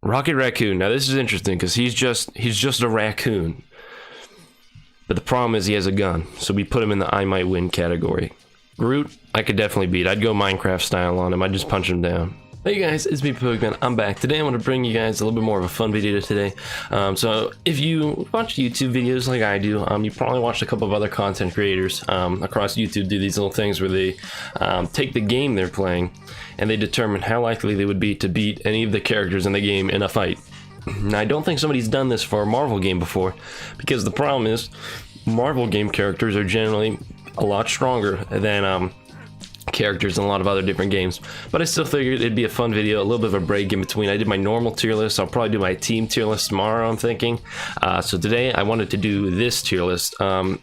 Rocket Raccoon. Now this is interesting because he's just a raccoon. But the problem is he has a gun, so we put him in the I might win category. Groot, I could definitely beat. I'd go Minecraft style on him. I'd just punch him down. Hey guys, it's me, Pokemon. I'm back. Today I want to bring you guys a little bit more of a fun video today. So if you watch YouTube videos like I do, you probably watched a couple of other content creators across YouTube do these little things where they take the game they're playing and they determine how likely they would be to beat any of the characters in the game in a fight. Now, I don't think somebody's done this for a Marvel game before, because the problem is Marvel game characters are generally a lot stronger than characters in a lot of other different games. But I still figured it'd be a fun video, a little bit of a break in between. I did my normal tier list. I'll probably do my team tier list tomorrow, I'm thinking. So today I wanted to do this tier list to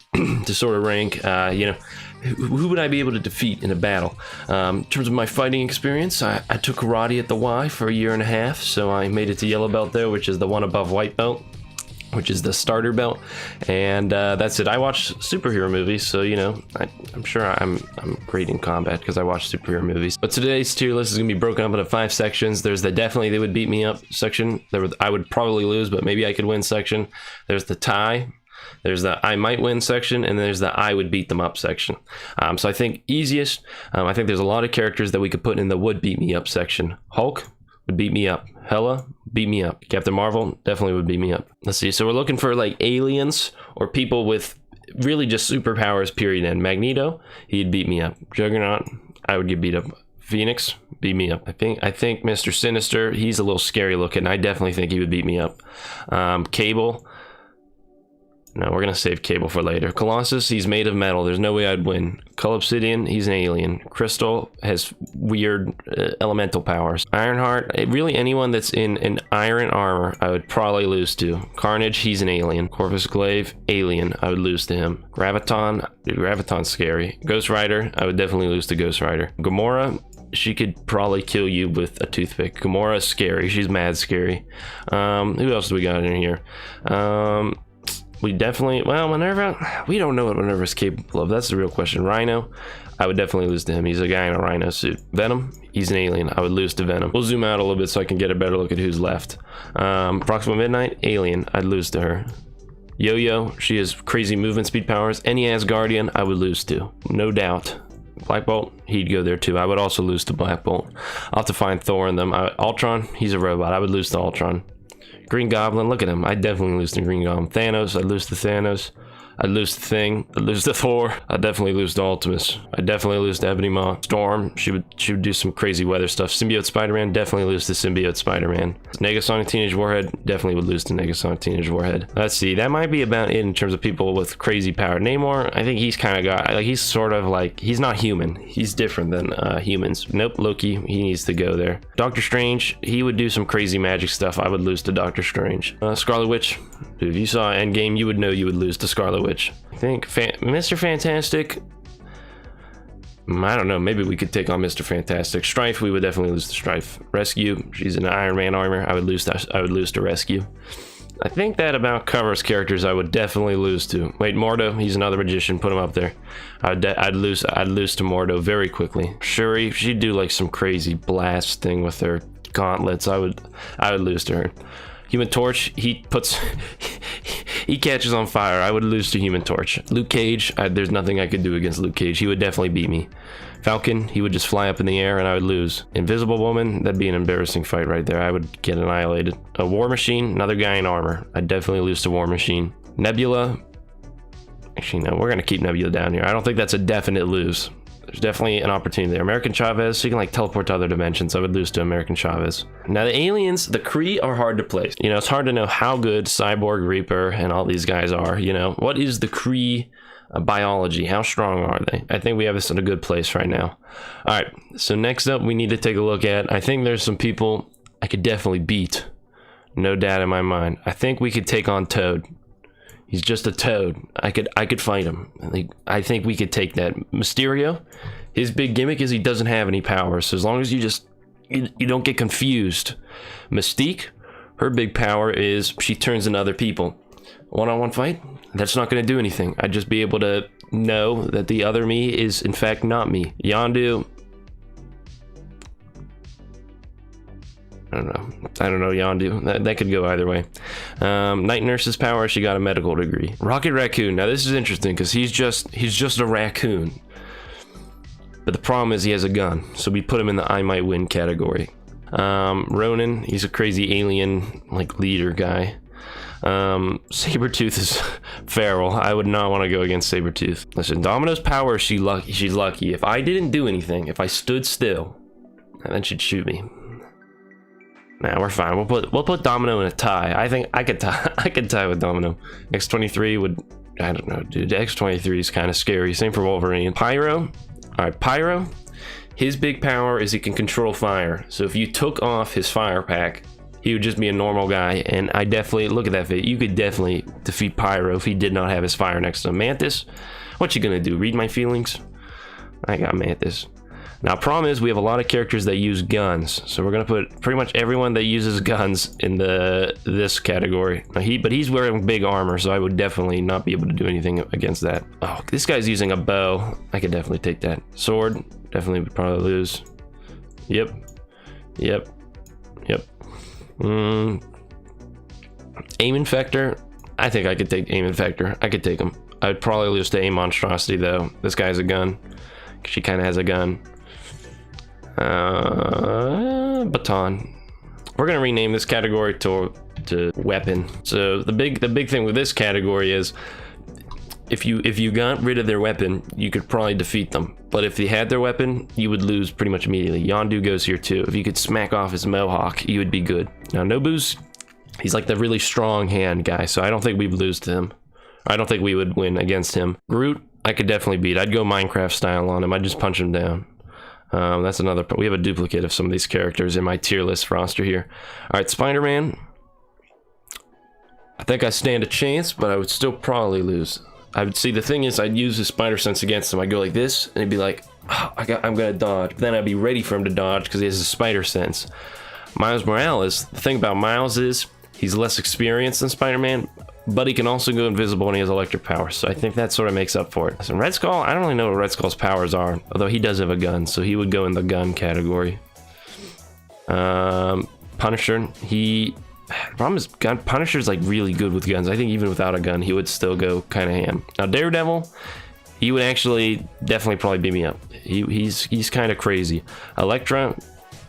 sort of rank, you know, who would I be able to defeat in a battle? In terms of my fighting experience, I took karate at the Y for a year and a half, so I made it to yellow belt there, which is the one above white belt, which is the starter belt, and that's it. I watch superhero movies, so you know, I'm sure I'm great in combat because I watch superhero movies. But today's tier list is gonna be broken up into 5 sections. There's the definitely they would beat me up section. I would probably lose, but maybe I could win section. There's the tie. There's the I might win section, and there's the I would beat them up section. So I think easiest, I think there's a lot of characters that we could put in the would beat me up section. Hulk would beat me up. Hela, beat me up. Captain Marvel definitely would beat me up. Let's see, so we're looking for like aliens or people with really just superpowers, period. And Magneto, he'd beat me up. Juggernaut, I would get beat up. Phoenix, beat me up. I think Mr. Sinister, he's a little scary looking. I definitely think he would beat me up. Cable, no, we're gonna save Cable for later. Colossus, he's made of metal. There's no way I'd win. Cull Obsidian, he's an alien. Crystal has weird elemental powers. Ironheart, really anyone that's in an iron armor, I would probably lose to. Carnage, he's an alien. Corvus Glaive, alien, I would lose to him. Graviton, dude, Graviton's scary. Ghost Rider, I would definitely lose to Ghost Rider. Gamora, she could probably kill you with a toothpick. Gamora's scary. She's mad scary. Who else do we got in here? We definitely, well, Minerva, we don't know what Minerva's capable of. That's the real question. Rhino, I would definitely lose to him. He's a guy in a rhino suit. Venom, he's an alien. I would lose to Venom. We'll zoom out a little bit so I can get a better look at who's left. Proxima Midnight, alien. I'd lose to her. Yo-Yo, she has crazy movement speed powers. Any Asgardian, I would lose to, no doubt. Black Bolt, he'd go there too. I would also lose to Black Bolt. I'll have to find Thor in them. Ultron, he's a robot. I would lose to Ultron. Green Goblin, look at him. I'd definitely lose to Green Goblin. Thanos, I'd lose to Thanos. I'd lose to Thing. I'd lose to Thor. I'd definitely lose to Ultimus. I'd definitely lose to Ebony Maw. Storm, she would do some crazy weather stuff. Symbiote Spider-Man, definitely lose to Symbiote Spider-Man. Negasonic Teenage Warhead, definitely would lose to Negasonic Teenage Warhead. Let's see, that might be about it in terms of people with crazy power. Namor, I think he's kind of got, like, he's sort of like, he's not human. He's different than humans. Nope, Loki, he needs to go there. Doctor Strange, he would do some crazy magic stuff. I would lose to Doctor Strange. Scarlet Witch, dude, if you saw Endgame, you would know you would lose to Scarlet Witch. I think Mr. Fantastic, I don't know, maybe we could take on Mr. Fantastic. Strife, we would definitely lose to Strife. Rescue, she's in Iron Man armor. I would lose to Rescue. I think that about covers characters I would definitely lose to. Wait, Mordo, he's another magician. Put him up there. I'd lose to Mordo very quickly. Shuri, she'd do like some crazy blast thing with her gauntlets. I would lose to her. Human Torch, he catches on fire. I would lose to Human Torch. Luke Cage, there's nothing I could do against Luke Cage. He would definitely beat me. Falcon, he would just fly up in the air and I would lose. Invisible Woman, that'd be an embarrassing fight right there. I would get annihilated. A War Machine, another guy in armor. I'd definitely lose to War Machine. Nebula, actually no, we're gonna keep Nebula down here. I don't think that's a definite lose. There's definitely an opportunity there. American Chavez, so you can like teleport to other dimensions. I would lose to American Chavez. Now the aliens, the Kree are hard to place. You know, it's hard to know how good Cyborg, Reaper, and all these guys are. You know, what is the Kree biology? How strong are they? I think we have this in a good place right now. All right, so next up we need to take a look at, I think there's some people I could definitely beat. No doubt in my mind. I think we could take on Toad. He's just a toad. I could fight him. I think we could take that. Mysterio, his big gimmick is he doesn't have any powers. So as long as you don't get confused. Mystique, her big power is she turns into other people. One-on-one fight, that's not going to do anything. I'd just be able to know that the other me is in fact not me. Yondu, I don't know, Yondu. That could go either way. Night Nurse's power, she got a medical degree. Rocket Raccoon. Now this is interesting because he's just a raccoon. But the problem is he has a gun, so we put him in the I might win category. Ronan, he's a crazy alien like leader guy. Sabretooth is feral. I would not want to go against Sabretooth. Listen, Domino's power, she's lucky. If I didn't do anything, if I stood still, then she'd shoot me. Nah, we're fine. We'll put Domino in a tie. I think I could tie with Domino. X-23 would, I don't know, dude. X-23 is kind of scary. Same for Wolverine. Pyro. All right, Pyro. His big power is he can control fire. So if you took off his fire pack, he would just be a normal guy. And I definitely look at that fit. You could definitely defeat Pyro if he did not have his fire next to him. Mantis, what you gonna do? Read my feelings? I got Mantis. Now, problem is we have a lot of characters that use guns, so we're gonna put pretty much everyone that uses guns in this category. Now, but he's wearing big armor, so I would definitely not be able to do anything against that. Oh, this guy's using a bow. I could definitely take that. Sword, definitely would probably lose. Yep. Aim Infector. I think I could take Aim Infector. I could take him. I would probably lose to Aim Monstrosity though. This guy has a gun. She kind of has a gun. Baton. We're gonna rename this category to weapon. So the big thing with this category is if you got rid of their weapon, you could probably defeat them. But if they had their weapon, you would lose pretty much immediately. Yondu goes here too. If you could smack off his mohawk, you would be good. Now Nobu's, he's like the really strong hand guy, so I don't think we would lose to him. I don't think we would win against him. Groot, I could definitely beat. I'd go Minecraft style on him. I'd just punch him down. That's another. We have a duplicate of some of these characters in my tier list roster here. All right, Spider-Man. I think I stand a chance, but I would still probably lose. I would see. The thing is, I'd use his spider sense against him. I'd go like this, and he'd be like, oh, I'm gonna dodge. But then I'd be ready for him to dodge because he has a spider sense. Miles Morales. The thing about Miles is he's less experienced than Spider-Man, but he can also go invisible and he has electric power, so I think that sort of makes up for it. So Red Skull, I don't really know what Red Skull's powers are, although he does have a gun, so he would go in the gun category. Punisher, problem is, Punisher's like really good with guns. I think even without a gun, he would still go kind of ham. Now Daredevil, he would actually definitely probably beat me up. He's kind of crazy. Elektra,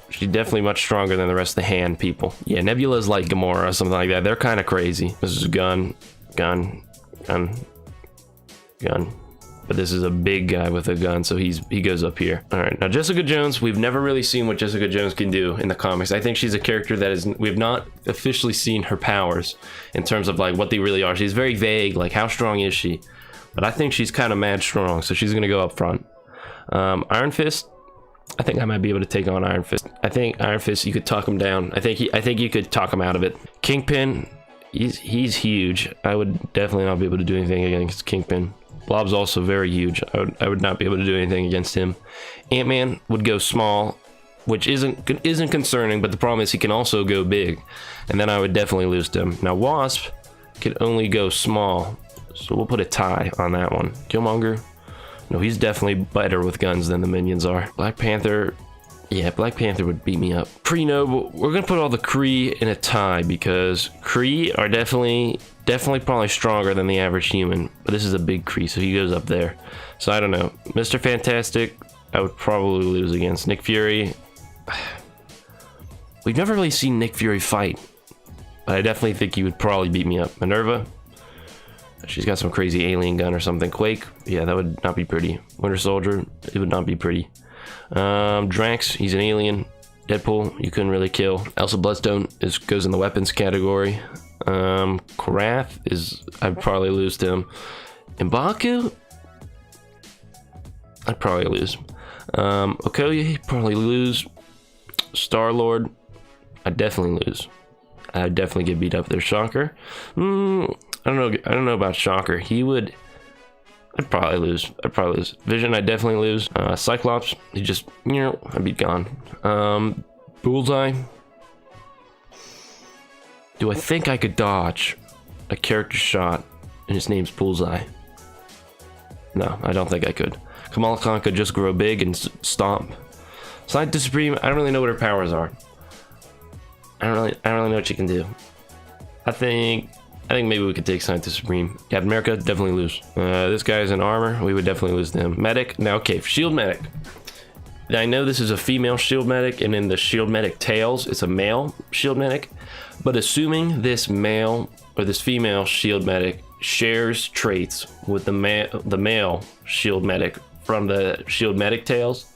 she's definitely much stronger than the rest of the hand people. Yeah, Nebula's like Gamora or something like that. They're kind of crazy. This is gun. But this is a big guy with a gun, so he goes up here. All right, now Jessica Jones, we've never really seen what Jessica Jones can do in the comics. I think she's a character that we've not officially seen her powers in terms of like what they really are. She's very vague, like how strong is she? But I think she's kind of mad strong, so she's gonna go up front. Iron Fist, I think I might be able to take on Iron Fist. I think Iron Fist, you could talk him down. I think you could talk him out of it. Kingpin, he's huge. I would definitely not be able to do anything against Kingpin. Blob's also very huge. I would not be able to do anything against him. Ant-Man would go small, which isn't concerning, but the problem is he can also go big, and then I would definitely lose to him. Now Wasp could only go small, so we'll put a tie on that one. Killmonger, no, he's definitely better with guns than the minions are. Black Panther, yeah, Black Panther would beat me up. Pre-Noble, we're gonna put all the Kree in a tie because Kree are definitely probably stronger than the average human, but this is a big Kree, so he goes up there. So I don't know. Mr. Fantastic, I would probably lose against. Nick Fury, we've never really seen Nick Fury fight, but I definitely think he would probably beat me up. Minerva, she's got some crazy alien gun or something. Quake, yeah, that would not be pretty. Winter Soldier, it would not be pretty. Drax, he's an alien. Deadpool, you couldn't really kill. Elsa Bloodstone goes in the weapons category. Korath I'd probably lose to him. M'Baku, I'd probably lose. Okoye, probably lose. Star-Lord, I'd definitely lose. I'd definitely get beat up there. Shocker, I don't know about Shocker. I'd probably lose. Vision, I'd definitely lose. Cyclops, I'd be gone. Bullseye, do I think I could dodge a character shot and his name's Bullseye? No, I don't think I could. Kamala Khan could just grow big and stomp. Scientist Supreme, I don't really know what her powers are. don't really know what you can do. I think maybe we could take Scientist Supreme. Captain America, definitely lose. This guy's in armor, we would definitely lose to him. Medic, now okay, Shield Medic. Now, I know this is a female Shield Medic, and in the Shield Medic Tales, it's a male Shield Medic. But assuming this male or this female Shield Medic shares traits with the male Shield Medic from the Shield Medic Tales,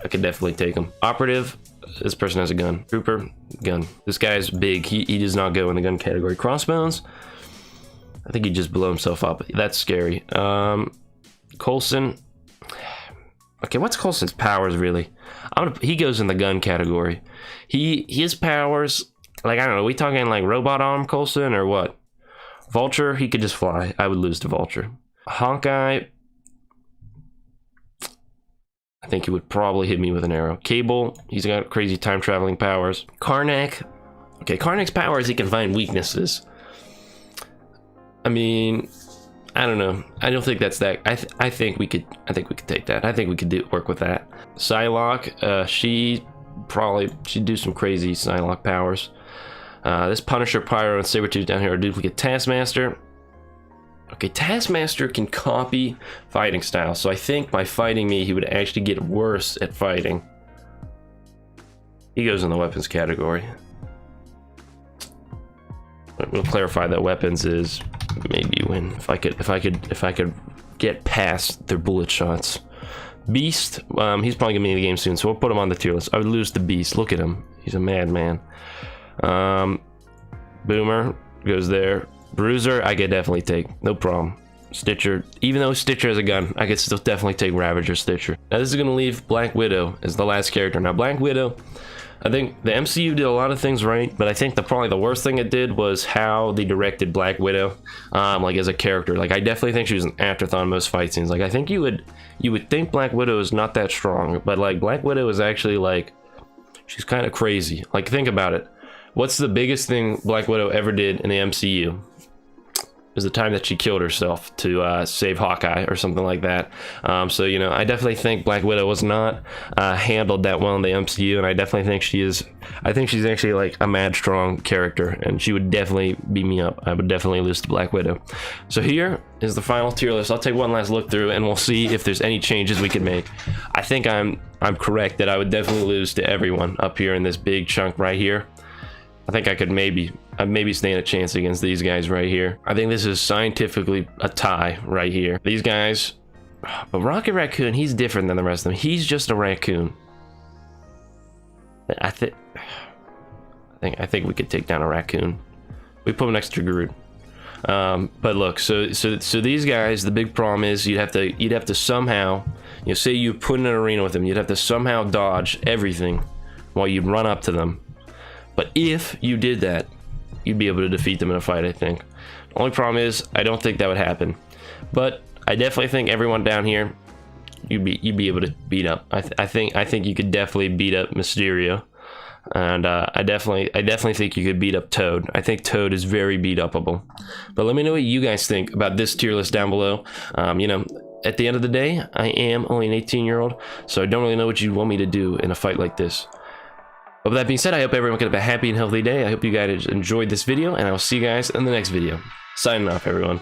I could definitely take him. Operative, this person has a gun. Trooper, gun. This guy's big. He does not go in the gun category. Crossbones, I think he just blew himself up. That's scary. Coulson. Okay, what's Coulson's powers really? He goes in the gun category. His powers, like, I don't know, we talking like robot arm Coulson or what? Vulture, he could just fly. I would lose to Vulture. Hawkeye, I think he would probably hit me with an arrow. Cable, he's got crazy time traveling powers. Karnak, okay, Karnak's powers, he can find weaknesses. I mean, I don't know. I don't think that's that. I think we could take that. I think we could work with that. Psylocke, she'd do some crazy Psylocke powers. This Punisher, Pyro, and Sabretooth down here are duplicate. Taskmaster. Okay, Taskmaster can copy fighting style, so I think by fighting me, he would actually get worse at fighting. He goes in the weapons category. We'll clarify that weapons is maybe you win if I could get past their bullet shots. Beast, he's probably gonna be in the game soon, so we'll put him on the tier list. I would lose to Beast. Look at him, he's a madman. Boomer goes there. Bruiser, I could definitely take, no problem. Stitcher, even though Stitcher has a gun, I could still definitely take Ravager Stitcher. Now this is gonna leave Black Widow as the last character. Now Black Widow, I think the MCU did a lot of things right, but I think probably the worst thing it did was how they directed Black Widow, like as a character. Like, I definitely think she was an afterthought in most fight scenes. Like, I think you would think Black Widow is not that strong, but like Black Widow is actually like, she's kind of crazy. Like, think about it. What's the biggest thing Black Widow ever did in the MCU? It was the time that she killed herself to save Hawkeye or something like that. So, you know, I definitely think Black Widow was not handled that well in the MCU, and I definitely think she's actually like a mad strong character, and she would definitely beat me up. I would definitely lose to Black Widow. So here is the final tier list. I'll take one last look through, and we'll see if there's any changes we can make. I think I'm correct that I would definitely lose to everyone up here in this big chunk right here. I think I could maybe stand a chance against these guys right here. I think this is scientifically a tie right here. These guys, but Rocket Raccoon, he's different than the rest of them. He's just a raccoon. I think we could take down a raccoon. We put him next to Karud. But look, so these guys, the big problem is you'd have to somehow, you know, say you put in an arena with them, you'd have to somehow dodge everything while you'd run up to them. But if you did that, you'd be able to defeat them in a fight, I think. The only problem is, I don't think that would happen. But I definitely think everyone down here, you'd be able to beat up. I think you could definitely beat up Mysterio. And I definitely think you could beat up Toad. I think Toad is very beat upable. But let me know what you guys think about this tier list down below. You know, at the end of the day, I am only an 18-year-old, so I don't really know what you want me to do in a fight like this. But with that being said, I hope everyone can have a happy and healthy day. I hope you guys enjoyed this video, and I will see you guys in the next video. Signing off, everyone.